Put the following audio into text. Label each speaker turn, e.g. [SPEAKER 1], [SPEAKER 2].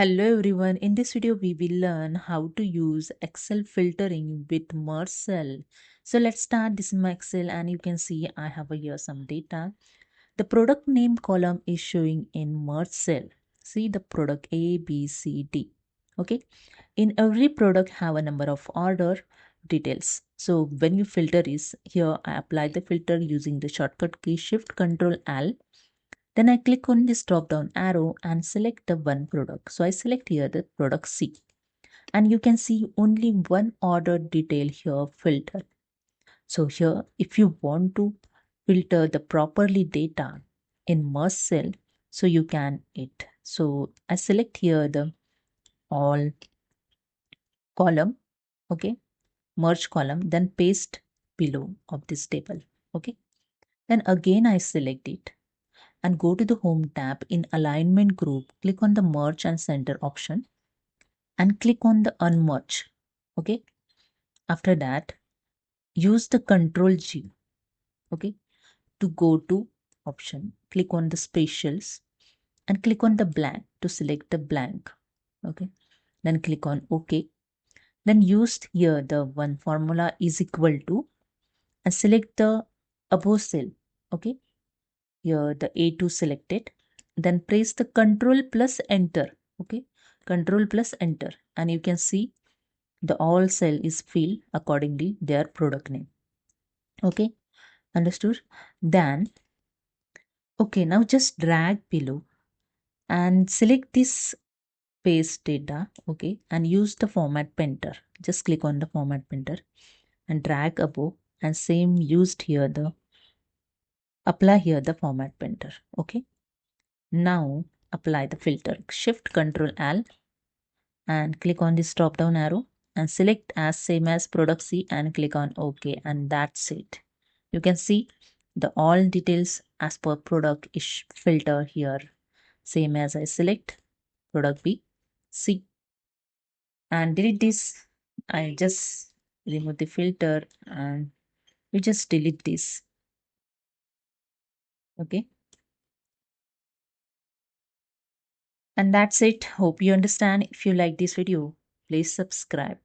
[SPEAKER 1] Hello everyone, in this video we will learn how to use Excel filtering with merge cell. So let's start. This is my Excel and you can see I have here some data. The product name column is showing in merge cell. See the product A, B, C, D. Okay. In every product have a number of order details. So when you filter is here, I apply the filter using the shortcut key Shift Control L. Then I click on this drop down arrow and select the one product. So I select here the product C and you can see only one order detail here filtered. So here if you want to filter the properly data in merge cell, so you can it. So I select here the all column, okay, merge column, then paste below of this table, okay. Then again I select it and go to the Home tab. In Alignment Group, click on the Merge and Center option and click on the Unmerge. Okay. After that, use the Control G. Okay. To go to option, click on the Spatials and click on the blank to select the blank. Okay. Then click on OK. Then use here the one formula is equal to and select the above cell. Okay. Here the A2 selected, then press the Control plus Enter. Okay, Control plus Enter, and you can see the all cell is filled accordingly their product name. Okay, understood? Then okay, now just drag below and select this paste data. Okay, and use the Format Painter. Just click on the Format Painter and drag above, and same used here the apply here the Format Painter. Okay. Now apply the filter. Shift Control L and click on this drop down arrow and select as same as product C and click on OK, and that's it. You can see the all details as per product is filter here same as I select product B, C, and delete this. I just remove the filter and you just delete this. Okay. And that's it. Hope you understand. If you like this video, please subscribe.